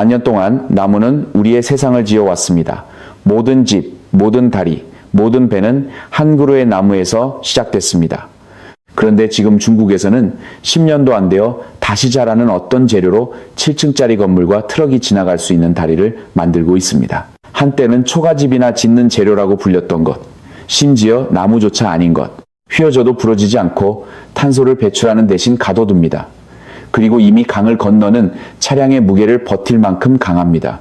만년 동안 나무는 우리의 세상을 지어왔습니다. 모든 집, 모든 다리, 모든 배는 한 그루의 나무에서 시작됐습니다. 그런데 지금 중국에서는 10년도 안 되어 다시 자라는 어떤 재료로 7층짜리 건물과 트럭이 지나갈 수 있는 다리를 만들고 있습니다. 한때는 초가집이나 짓는 재료라고 불렸던 것, 심지어 나무조차 아닌 것, 휘어져도 부러지지 않고 탄소를 배출하는 대신 가둬둡니다. 그리고 이미 강을 건너는 차량의 무게를 버틸 만큼 강합니다.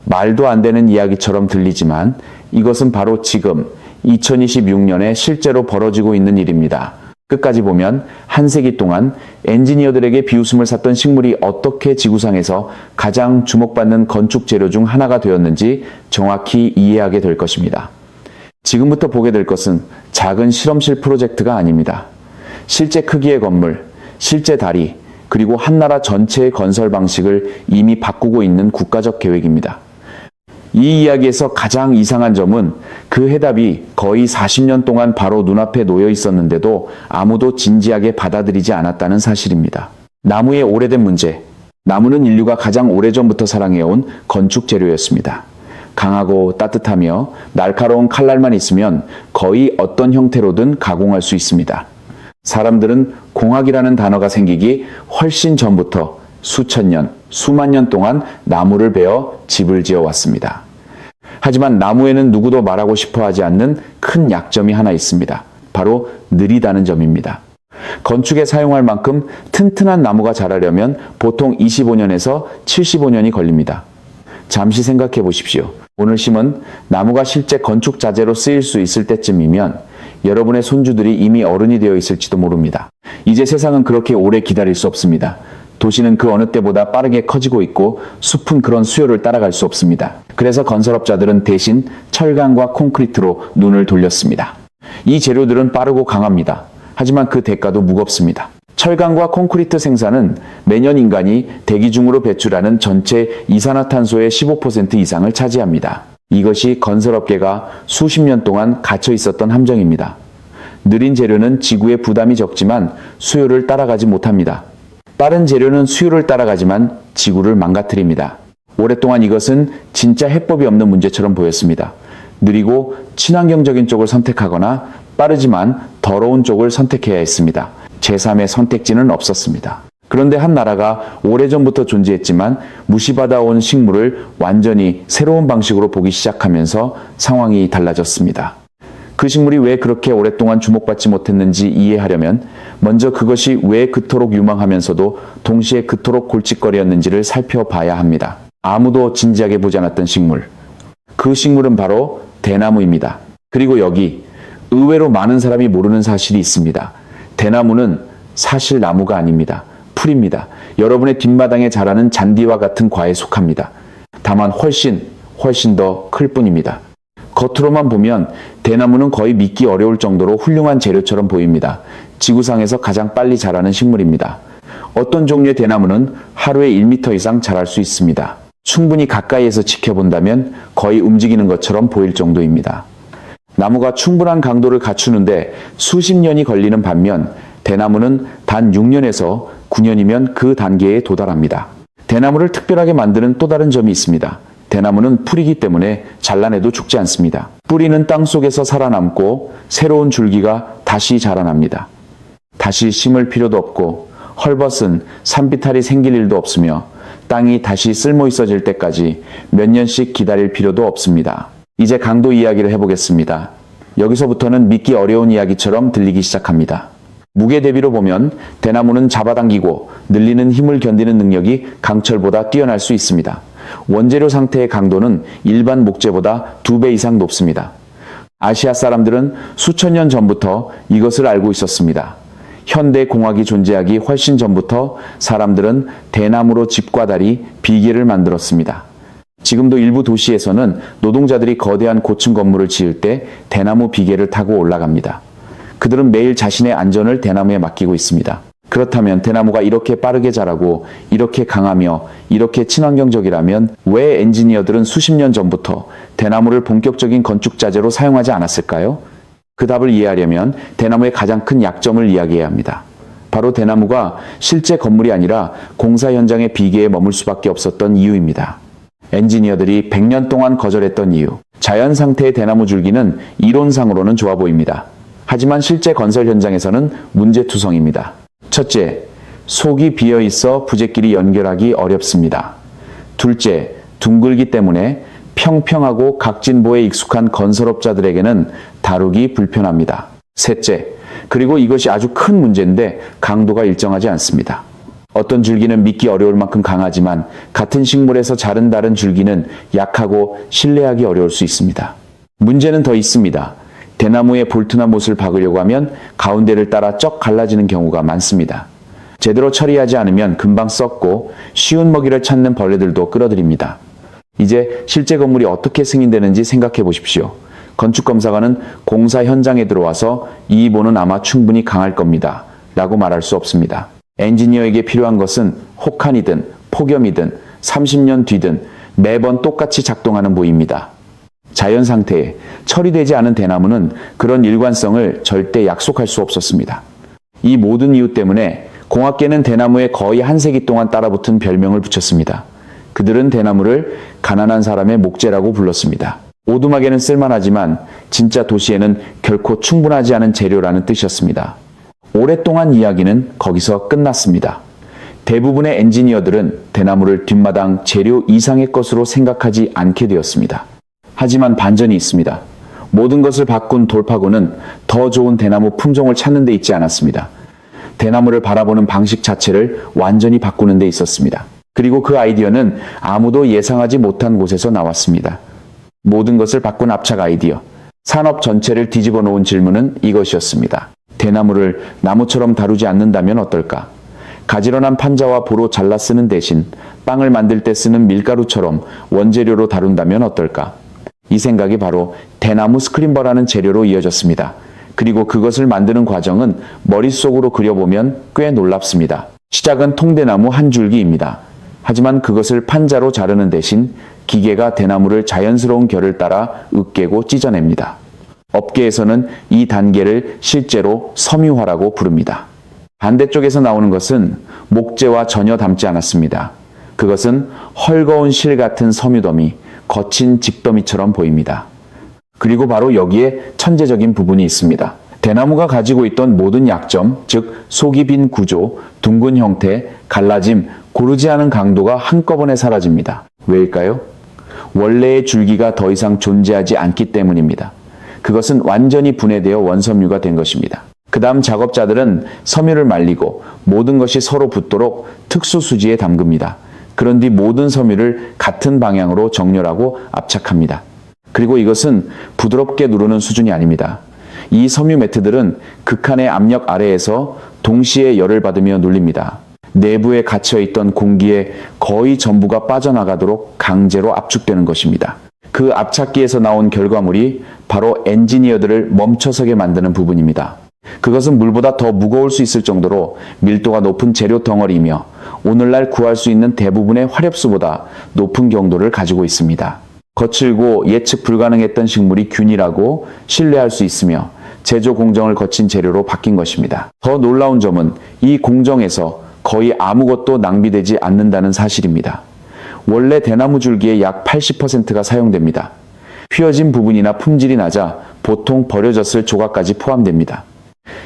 말도 안 되는 이야기처럼 들리지만 이것은 바로 지금 2026년에 실제로 벌어지고 있는 일입니다. 끝까지 보면 한 세기 동안 엔지니어들에게 비웃음을 샀던 식물이 어떻게 지구상에서 가장 주목받는 건축 재료 중 하나가 되었는지 정확히 이해하게 될 것입니다. 지금부터 보게 될 것은 작은 실험실 프로젝트가 아닙니다. 실제 크기의 건물, 실제 다리, 그리고 한 나라 전체의 건설 방식을 이미 바꾸고 있는 국가적 계획입니다. 이 이야기에서 가장 이상한 점은 그 해답이 거의 40년 동안 바로 눈앞에 놓여 있었는데도 아무도 진지하게 받아들이지 않았다는 사실입니다. 나무의 오래된 문제. 나무는 인류가 가장 오래전부터 사랑해온 건축 재료였습니다. 강하고 따뜻하며 날카로운 칼날만 있으면 거의 어떤 형태로든 가공할 수 있습니다. 사람들은 공학이라는 단어가 생기기 훨씬 전부터 수천 년, 수만 년 동안 나무를 베어 집을 지어왔습니다. 하지만 나무에는 누구도 말하고 싶어 하지 않는 큰 약점이 하나 있습니다. 바로 느리다는 점입니다. 건축에 사용할 만큼 튼튼한 나무가 자라려면 보통 25년에서 75년이 걸립니다. 잠시 생각해 보십시오. 오늘 심은 나무가 실제 건축 자재로 쓰일 수 있을 때쯤이면 여러분의 손주들이 이미 어른이 되어 있을지도 모릅니다. 이제 세상은 그렇게 오래 기다릴 수 없습니다. 도시는 그 어느 때보다 빠르게 커지고 있고 숲은 그런 수요를 따라갈 수 없습니다. 그래서 건설업자들은 대신 철강과 콘크리트로 눈을 돌렸습니다. 이 재료들은 빠르고 강합니다. 하지만 그 대가도 무겁습니다. 철강과 콘크리트 생산은 매년 인간이 대기 중으로 배출하는 전체 이산화탄소의 15% 이상을 차지합니다. 이것이 건설업계가 수십 년 동안 갇혀 있었던 함정입니다. 느린 재료는 지구의 부담이 적지만 수요를 따라가지 못합니다. 빠른 재료는 수요를 따라가지만 지구를 망가뜨립니다. 오랫동안 이것은 진짜 해법이 없는 문제처럼 보였습니다. 느리고 친환경적인 쪽을 선택하거나 빠르지만 더러운 쪽을 선택해야 했습니다. 제3의 선택지는 없었습니다. 그런데 한 나라가 오래전부터 존재했지만 무시받아온 식물을 완전히 새로운 방식으로 보기 시작하면서 상황이 달라졌습니다. 그 식물이 왜 그렇게 오랫동안 주목받지 못했는지 이해하려면 먼저 그것이 왜 그토록 유망하면서도 동시에 그토록 골칫거리였는지를 살펴봐야 합니다. 아무도 진지하게 보지 않았던 식물. 그 식물은 바로 대나무입니다. 그리고 여기 의외로 많은 사람이 모르는 사실이 있습니다. 대나무는 사실 나무가 아닙니다. 풀입니다. 여러분의 뒷마당에 자라는 잔디와 같은 과에 속합니다. 다만 훨씬 더 클 뿐입니다. 겉으로만 보면 대나무는 거의 믿기 어려울 정도로 훌륭한 재료처럼 보입니다. 지구상에서 가장 빨리 자라는 식물입니다. 어떤 종류의 대나무는 하루에 1m 이상 자랄 수 있습니다. 충분히 가까이에서 지켜본다면 거의 움직이는 것처럼 보일 정도입니다. 나무가 충분한 강도를 갖추는데 수십 년이 걸리는 반면 대나무는 단 6년에서 9년이면 그 단계에 도달합니다. 대나무를 특별하게 만드는 또 다른 점이 있습니다. 대나무는 풀이기 때문에 잘라내도 죽지 않습니다. 뿌리는 땅속에서 살아남고 새로운 줄기가 다시 자라납니다. 다시 심을 필요도 없고 헐벗은 산비탈이 생길 일도 없으며 땅이 다시 쓸모 있어질 때까지 몇 년씩 기다릴 필요도 없습니다. 이제 강도 이야기를 해보겠습니다. 여기서부터는 믿기 어려운 이야기처럼 들리기 시작합니다. 무게 대비로 보면 대나무는 잡아당기고 늘리는 힘을 견디는 능력이 강철보다 뛰어날 수 있습니다. 원재료 상태의 강도는 일반 목재보다 2배 이상 높습니다. 아시아 사람들은 수천 년 전부터 이것을 알고 있었습니다. 현대 공학이 존재하기 훨씬 전부터 사람들은 대나무로 집과 다리, 비계를 만들었습니다. 지금도 일부 도시에서는 노동자들이 거대한 고층 건물을 지을 때 대나무 비계를 타고 올라갑니다. 그들은 매일 자신의 안전을 대나무에 맡기고 있습니다. 그렇다면 대나무가 이렇게 빠르게 자라고 이렇게 강하며 이렇게 친환경적이라면 왜 엔지니어들은 수십 년 전부터 대나무를 본격적인 건축 자재로 사용하지 않았을까요? 그 답을 이해하려면 대나무의 가장 큰 약점을 이야기해야 합니다. 바로 대나무가 실제 건물이 아니라 공사 현장의 비계에 머물 수밖에 없었던 이유입니다. 엔지니어들이 100년 동안 거절했던 이유. 자연 상태의 대나무 줄기는 이론상으로는 좋아 보입니다. 하지만 실제 건설 현장에서는 문제투성입니다. 첫째, 속이 비어 있어 부재끼리 연결하기 어렵습니다. 둘째, 둥글기 때문에 평평하고 각진보에 익숙한 건설업자들에게는 다루기 불편합니다. 셋째, 그리고 이것이 아주 큰 문제인데 강도가 일정하지 않습니다. 어떤 줄기는 믿기 어려울 만큼 강하지만 같은 식물에서 자른 다른 줄기는 약하고 신뢰하기 어려울 수 있습니다. 문제는 더 있습니다. 대나무에 볼트나 못을 박으려고 하면 가운데를 따라 쩍 갈라지는 경우가 많습니다. 제대로 처리하지 않으면 금방 썩고 쉬운 먹이를 찾는 벌레들도 끌어들입니다. 이제 실제 건물이 어떻게 승인되는지 생각해 보십시오. 건축검사관은 공사 현장에 들어와서 이 보는 아마 충분히 강할 겁니다. 라고 말할 수 없습니다. 엔지니어에게 필요한 것은 혹한이든 폭염이든 30년 뒤든 매번 똑같이 작동하는 부위입니다. 자연 상태에 처리되지 않은 대나무는 그런 일관성을 절대 약속할 수 없었습니다. 이 모든 이유 때문에 공학계는 대나무에 거의 한 세기 동안 따라붙은 별명을 붙였습니다. 그들은 대나무를 가난한 사람의 목재라고 불렀습니다. 오두막에는 쓸만하지만 진짜 도시에는 결코 충분하지 않은 재료라는 뜻이었습니다. 오랫동안 이야기는 거기서 끝났습니다. 대부분의 엔지니어들은 대나무를 뒷마당 재료 이상의 것으로 생각하지 않게 되었습니다. 하지만 반전이 있습니다. 모든 것을 바꾼 돌파구는 더 좋은 대나무 품종을 찾는 데 있지 않았습니다. 대나무를 바라보는 방식 자체를 완전히 바꾸는 데 있었습니다. 그리고 그 아이디어는 아무도 예상하지 못한 곳에서 나왔습니다. 모든 것을 바꾼 압착 아이디어. 산업 전체를 뒤집어 놓은 질문은 이것이었습니다. 대나무를 나무처럼 다루지 않는다면 어떨까? 가지런한 판자와 보로 잘라 쓰는 대신 빵을 만들 때 쓰는 밀가루처럼 원재료로 다룬다면 어떨까? 이 생각이 바로 대나무 스크림버라는 재료로 이어졌습니다. 그리고 그것을 만드는 과정은 머릿속으로 그려보면 꽤 놀랍습니다. 시작은 통대나무 한 줄기입니다. 하지만 그것을 판자로 자르는 대신 기계가 대나무를 자연스러운 결을 따라 으깨고 찢어냅니다. 업계에서는 이 단계를 실제로 섬유화라고 부릅니다. 반대쪽에서 나오는 것은 목재와 전혀 닮지 않았습니다. 그것은 헐거운 실 같은 섬유더미, 거친 직더미처럼 보입니다. 그리고 바로 여기에 천재적인 부분이 있습니다. 대나무가 가지고 있던 모든 약점, 즉 속이 빈 구조, 둥근 형태, 갈라짐, 고르지 않은 강도가 한꺼번에 사라집니다. 왜일까요? 원래의 줄기가 더 이상 존재하지 않기 때문입니다. 그것은 완전히 분해되어 원섬유가 된 것입니다. 그 다음 작업자들은 섬유를 말리고 모든 것이 서로 붙도록 특수 수지에 담급니다. 그런 뒤 모든 섬유를 같은 방향으로 정렬하고 압착합니다. 그리고 이것은 부드럽게 누르는 수준이 아닙니다. 이 섬유 매트들은 극한의 압력 아래에서 동시에 열을 받으며 눌립니다. 내부에 갇혀있던 공기의 거의 전부가 빠져나가도록 강제로 압축되는 것입니다. 그 압착기에서 나온 결과물이 바로 엔지니어들을 멈춰서게 만드는 부분입니다. 그것은 물보다 더 무거울 수 있을 정도로 밀도가 높은 재료 덩어리이며 오늘날 구할 수 있는 대부분의 화렵수보다 높은 경도를 가지고 있습니다. 거칠고 예측 불가능했던 식물이 균일하고 신뢰할 수 있으며 제조 공정을 거친 재료로 바뀐 것입니다. 더 놀라운 점은 이 공정에서 거의 아무것도 낭비되지 않는다는 사실입니다. 원래 대나무 줄기의 약 80%가 사용됩니다. 휘어진 부분이나 품질이 낮아 보통 버려졌을 조각까지 포함됩니다.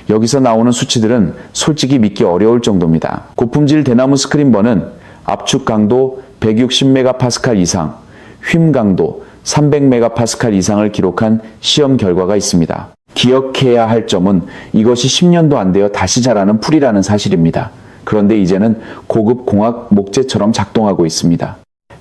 여기서 나오는 수치들은 솔직히 믿기 어려울 정도입니다. 고품질 대나무 스크림버는 압축 강도 160메가파스칼 이상, 휨 강도 300메가파스칼 이상을 기록한 시험 결과가 있습니다. 기억해야 할 점은 이것이 10년도 안 되어 다시 자라는 풀이라는 사실입니다. 그런데 이제는 고급 공학 목재처럼 작동하고 있습니다.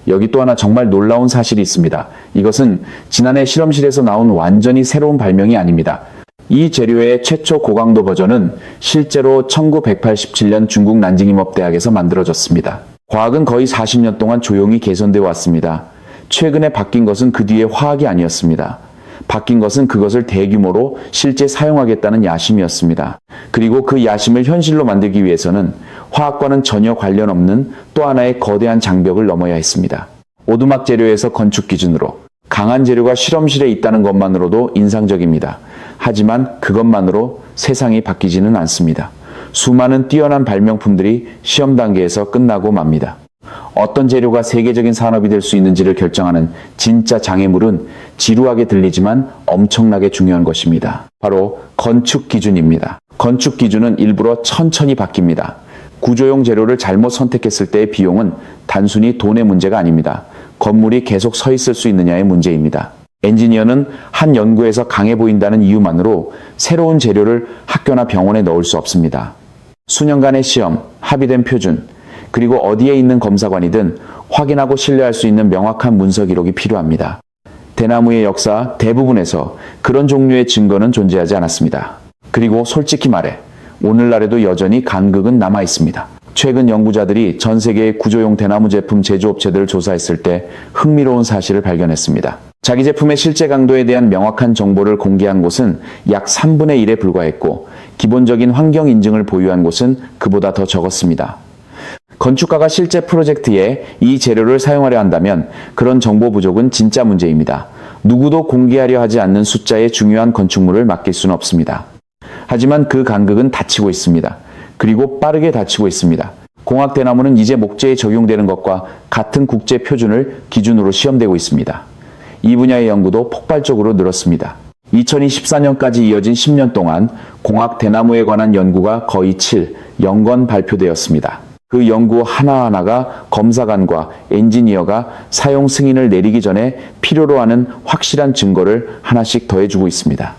여기 또 하나 정말 놀라운 사실이 있습니다. 이것은 지난해 실험실에서 나온 완전히 새로운 발명이 아닙니다. 이 재료의 최초 고강도 버전은 실제로 1987년 중국 난징임업대학에서 만들어졌습니다. 과학은 거의 40년 동안 조용히 개선되어 왔습니다. 최근에 바뀐 것은 그 뒤에 화학이 아니었습니다. 바뀐 것은 그것을 대규모로 실제 사용하겠다는 야심이었습니다. 그리고 그 야심을 현실로 만들기 위해서는 화학과는 전혀 관련 없는 또 하나의 거대한 장벽을 넘어야 했습니다. 오두막 재료에서 건축 기준으로 강한 재료가 실험실에 있다는 것만으로도 인상적입니다. 하지만 그것만으로 세상이 바뀌지는 않습니다. 수많은 뛰어난 발명품들이 시험 단계에서 끝나고 맙니다. 어떤 재료가 세계적인 산업이 될 수 있는지를 결정하는 진짜 장애물은 지루하게 들리지만 엄청나게 중요한 것입니다. 바로 건축 기준입니다. 건축 기준은 일부러 천천히 바뀝니다. 구조용 재료를 잘못 선택했을 때의 비용은 단순히 돈의 문제가 아닙니다. 건물이 계속 서 있을 수 있느냐의 문제입니다. 엔지니어는 한 연구에서 강해 보인다는 이유만으로 새로운 재료를 학교나 병원에 넣을 수 없습니다. 수년간의 시험, 합의된 표준, 그리고 어디에 있는 검사관이든 확인하고 신뢰할 수 있는 명확한 문서 기록이 필요합니다. 대나무의 역사 대부분에서 그런 종류의 증거는 존재하지 않았습니다. 그리고 솔직히 말해 오늘날에도 여전히 간극은 남아 있습니다. 최근 연구자들이 전 세계의 구조용 대나무 제품 제조업체들을 조사했을 때 흥미로운 사실을 발견했습니다. 자기 제품의 실제 강도에 대한 명확한 정보를 공개한 곳은 약 3분의 1에 불과했고 기본적인 환경 인증을 보유한 곳은 그보다 더 적었습니다. 건축가가 실제 프로젝트에 이 재료를 사용하려 한다면 그런 정보 부족은 진짜 문제입니다. 누구도 공개하려 하지 않는 숫자의 중요한 건축물을 맡길 수는 없습니다. 하지만 그 간극은 닫히고 있습니다. 그리고 빠르게 닫히고 있습니다. 공학 대나무는 이제 목재에 적용되는 것과 같은 국제 표준을 기준으로 시험되고 있습니다. 이 분야의 연구도 폭발적으로 늘었습니다. 2024년까지 이어진 10년 동안 공학 대나무에 관한 연구가 거의 0건 발표되었습니다. 그 연구 하나하나가 검사관과 엔지니어가 사용 승인을 내리기 전에 필요로 하는 확실한 증거를 하나씩 더해주고 있습니다.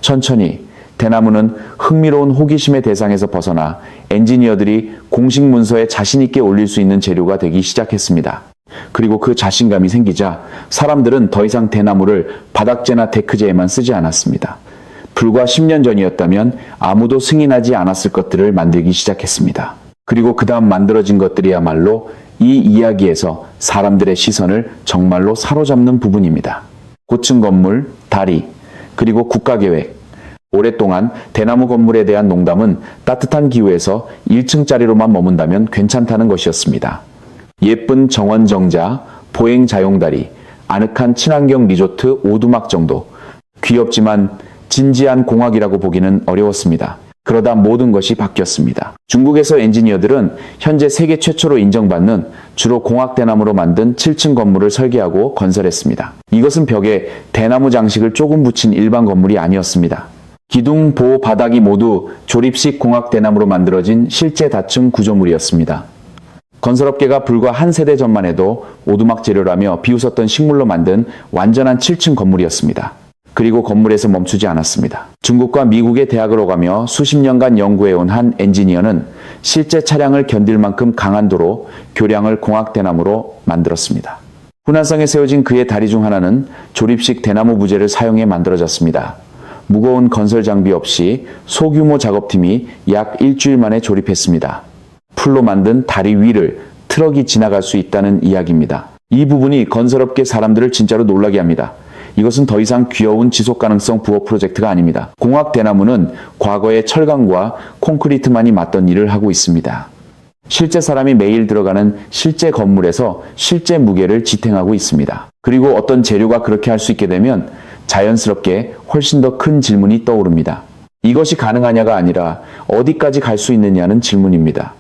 천천히 대나무는 흥미로운 호기심의 대상에서 벗어나 엔지니어들이 공식 문서에 자신 있게 올릴 수 있는 재료가 되기 시작했습니다. 그리고 그 자신감이 생기자 사람들은 더 이상 대나무를 바닥재나 데크재에만 쓰지 않았습니다. 불과 10년 전이었다면 아무도 승인하지 않았을 것들을 만들기 시작했습니다. 그리고 그 다음 만들어진 것들이야말로 이 이야기에서 사람들의 시선을 정말로 사로잡는 부분입니다. 고층 건물, 다리, 그리고 국가계획. 오랫동안 대나무 건물에 대한 농담은 따뜻한 기후에서 1층짜리로만 머문다면 괜찮다는 것이었습니다. 예쁜 정원정자, 보행 자용다리, 아늑한 친환경 리조트 오두막 정도. 귀엽지만 진지한 공학이라고 보기는 어려웠습니다. 그러다 모든 것이 바뀌었습니다. 중국에서 엔지니어들은 현재 세계 최초로 인정받는 주로 공학 대나무로 만든 7층 건물을 설계하고 건설했습니다. 이것은 벽에 대나무 장식을 조금 붙인 일반 건물이 아니었습니다. 기둥, 보, 바닥이 모두 조립식 공학 대나무로 만들어진 실제 다층 구조물이었습니다. 건설업계가 불과 한 세대 전만 해도 오두막 재료라며 비웃었던 식물로 만든 완전한 7층 건물이었습니다. 그리고 건물에서 멈추지 않았습니다. 중국과 미국의 대학을 오가며 수십 년간 연구해온 한 엔지니어는 실제 차량을 견딜 만큼 강한도로 교량을 공학 대나무로 만들었습니다. 후난성에 세워진 그의 다리 중 하나는 조립식 대나무 부재를 사용해 만들어졌습니다. 무거운 건설 장비 없이 소규모 작업팀이 약 일주일 만에 조립했습니다. 풀로 만든 다리 위를 트럭이 지나갈 수 있다는 이야기입니다. 이 부분이 건설업계 사람들을 진짜로 놀라게 합니다. 이것은 더 이상 귀여운 지속가능성 부업 프로젝트가 아닙니다. 공학 대나무는 과거의 철강과 콘크리트만이 맞던 일을 하고 있습니다. 실제 사람이 매일 들어가는 실제 건물에서 실제 무게를 지탱하고 있습니다. 그리고 어떤 재료가 그렇게 할 수 있게 되면 자연스럽게 훨씬 더 큰 질문이 떠오릅니다. 이것이 가능하냐가 아니라 어디까지 갈 수 있느냐는 질문입니다.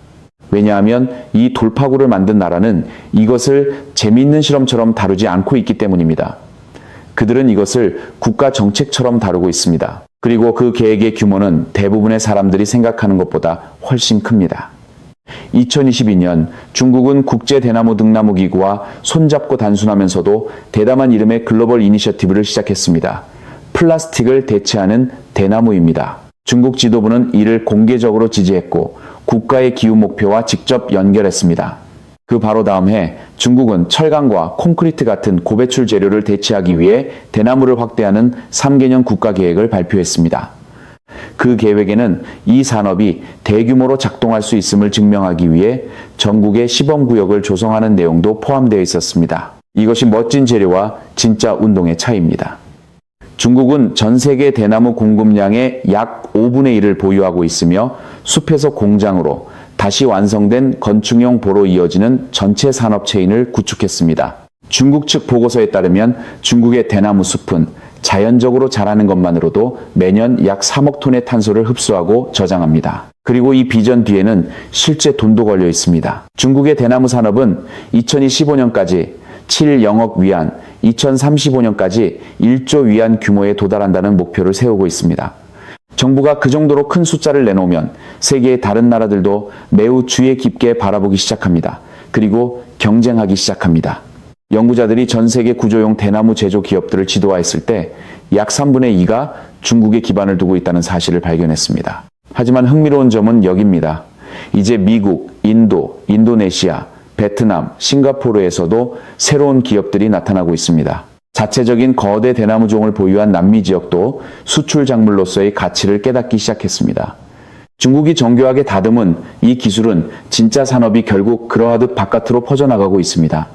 왜냐하면 이 돌파구를 만든 나라는 이것을 재미있는 실험처럼 다루지 않고 있기 때문입니다. 그들은 이것을 국가 정책처럼 다루고 있습니다. 그리고 그 계획의 규모는 대부분의 사람들이 생각하는 것보다 훨씬 큽니다. 2022년 중국은 국제 대나무 등나무 기구와 손잡고 단순하면서도 대담한 이름의 글로벌 이니셔티브를 시작했습니다. 플라스틱을 대체하는 대나무입니다. 중국 지도부는 이를 공개적으로 지지했고 국가의 기후 목표와 직접 연결했습니다. 그 바로 다음 해 중국은 철강과 콘크리트 같은 고배출 재료를 대체하기 위해 대나무를 확대하는 3개년 국가 계획을 발표했습니다. 그 계획에는 이 산업이 대규모로 작동할 수 있음을 증명하기 위해 전국의 시범구역을 조성하는 내용도 포함되어 있었습니다. 이것이 멋진 재료와 진짜 운동의 차이입니다. 중국은 전 세계 대나무 공급량의 약 5분의 1을 보유하고 있으며 숲에서 공장으로 다시 완성된 건축용 보로 이어지는 전체 산업 체인을 구축했습니다. 중국 측 보고서에 따르면 중국의 대나무 숲은 자연적으로 자라는 것만으로도 매년 약 3억 톤의 탄소를 흡수하고 저장합니다. 그리고 이 비전 뒤에는 실제 돈도 걸려 있습니다. 중국의 대나무 산업은 2025년까지 7영억 위안, 2035년까지 1조 위안 규모에 도달한다는 목표를 세우고 있습니다. 정부가 그 정도로 큰 숫자를 내놓으면 세계의 다른 나라들도 매우 주의 깊게 바라보기 시작합니다. 그리고 경쟁하기 시작합니다. 연구자들이 전 세계 구조용 대나무 제조 기업들을 지도화했을 때 약 3분의 2가 중국에 기반을 두고 있다는 사실을 발견했습니다. 하지만 흥미로운 점은 여기입니다. 이제 미국, 인도, 인도네시아, 베트남, 싱가포르에서도 새로운 기업들이 나타나고 있습니다. 자체적인 거대 대나무종을 보유한 남미 지역도 수출 작물로서의 가치를 깨닫기 시작했습니다. 중국이 정교하게 다듬은 이 기술은 진짜 산업이 결국 그러하듯 바깥으로 퍼져나가고 있습니다.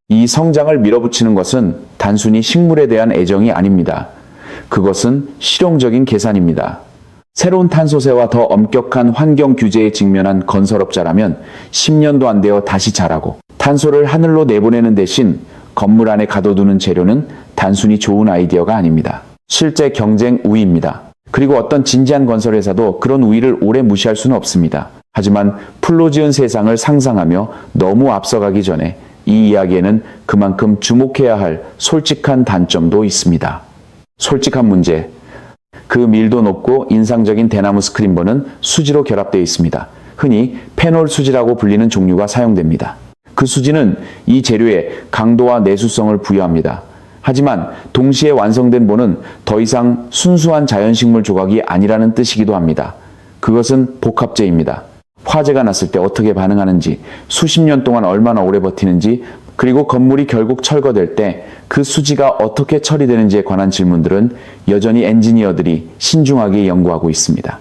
이 성장을 밀어붙이는 것은 단순히 식물에 대한 애정이 아닙니다. 그것은 실용적인 계산입니다. 새로운 탄소세와 더 엄격한 환경 규제에 직면한 건설업자라면 10년도 안 되어 다시 자라고 탄소를 하늘로 내보내는 대신 건물 안에 가둬두는 재료는 단순히 좋은 아이디어가 아닙니다. 실제 경쟁 우위입니다. 그리고 어떤 진지한 건설회사도 그런 우위를 오래 무시할 수는 없습니다. 하지만 풀로 지은 세상을 상상하며 너무 앞서가기 전에 이 이야기에는 그만큼 주목해야 할 솔직한 단점도 있습니다. 솔직한 문제. 그 밀도 높고 인상적인 대나무 스크린버는 수지로 결합되어 있습니다. 흔히 페놀 수지라고 불리는 종류가 사용됩니다. 그 수지는 이 재료에 강도와 내수성을 부여합니다. 하지만 동시에 완성된 보는 더 이상 순수한 자연식물 조각이 아니라는 뜻이기도 합니다. 그것은 복합재입니다. 화재가 났을 때 어떻게 반응하는지, 수십 년 동안 얼마나 오래 버티는지, 그리고 건물이 결국 철거될 때 그 수지가 어떻게 처리되는지에 관한 질문들은 여전히 엔지니어들이 신중하게 연구하고 있습니다.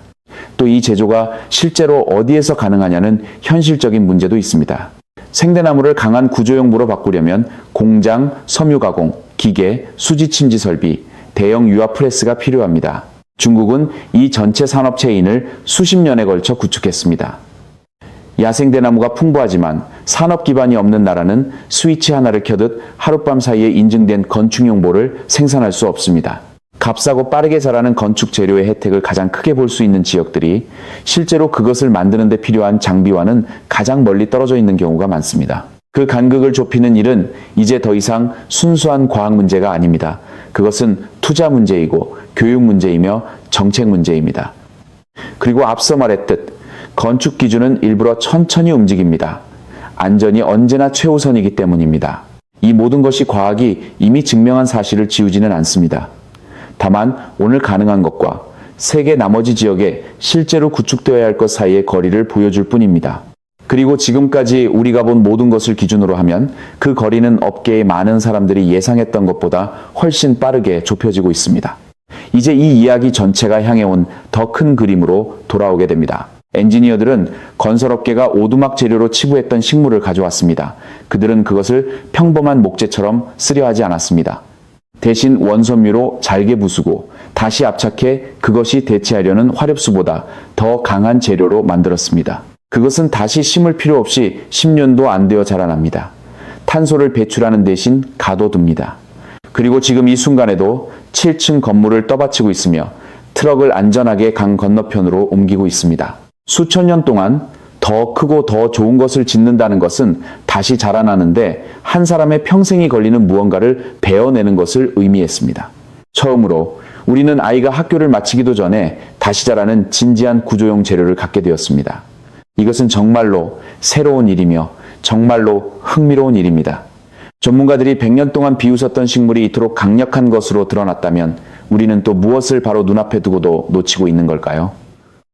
또 이 제조가 실제로 어디에서 가능하냐는 현실적인 문제도 있습니다. 생대나무를 강한 구조용부로 바꾸려면 공장, 섬유 가공, 기계, 수지 침지 설비, 대형 유화 프레스가 필요합니다. 중국은 이 전체 산업 체인을 수십 년에 걸쳐 구축했습니다. 야생대나무가 풍부하지만 산업 기반이 없는 나라는 스위치 하나를 켜듯 하룻밤 사이에 인증된 건축용보를 생산할 수 없습니다. 값싸고 빠르게 자라는 건축 재료의 혜택을 가장 크게 볼 수 있는 지역들이 실제로 그것을 만드는 데 필요한 장비와는 가장 멀리 떨어져 있는 경우가 많습니다. 그 간극을 좁히는 일은 이제 더 이상 순수한 과학 문제가 아닙니다. 그것은 투자 문제이고 교육 문제이며 정책 문제입니다. 그리고 앞서 말했듯 건축 기준은 일부러 천천히 움직입니다. 안전이 언제나 최우선이기 때문입니다. 이 모든 것이 과학이 이미 증명한 사실을 지우지는 않습니다. 다만 오늘 가능한 것과 세계 나머지 지역에 실제로 구축되어야 할 것 사이의 거리를 보여줄 뿐입니다. 그리고 지금까지 우리가 본 모든 것을 기준으로 하면 그 거리는 업계의 많은 사람들이 예상했던 것보다 훨씬 빠르게 좁혀지고 있습니다. 이제 이 이야기 전체가 향해온 더 큰 그림으로 돌아오게 됩니다. 엔지니어들은 건설업계가 오두막 재료로 치부했던 식물을 가져왔습니다. 그들은 그것을 평범한 목재처럼 쓰려 하지 않았습니다. 대신 원섬유로 잘게 부수고 다시 압착해 그것이 대체하려는 화렵수보다 더 강한 재료로 만들었습니다. 그것은 다시 심을 필요 없이 10년도 안 되어 자라납니다. 탄소를 배출하는 대신 가둬둡니다. 그리고 지금 이 순간에도 7층 건물을 떠받치고 있으며 트럭을 안전하게 강 건너편으로 옮기고 있습니다. 수천 년 동안 더 크고 더 좋은 것을 짓는다는 것은 다시 자라나는데 한 사람의 평생이 걸리는 무언가를 베어내는 것을 의미했습니다. 처음으로 우리는 아이가 학교를 마치기도 전에 다시 자라는 진지한 구조용 재료를 갖게 되었습니다. 이것은 정말로 새로운 일이며 정말로 흥미로운 일입니다. 전문가들이 100년 동안 비웃었던 식물이 이토록 강력한 것으로 드러났다면 우리는 또 무엇을 바로 눈앞에 두고도 놓치고 있는 걸까요?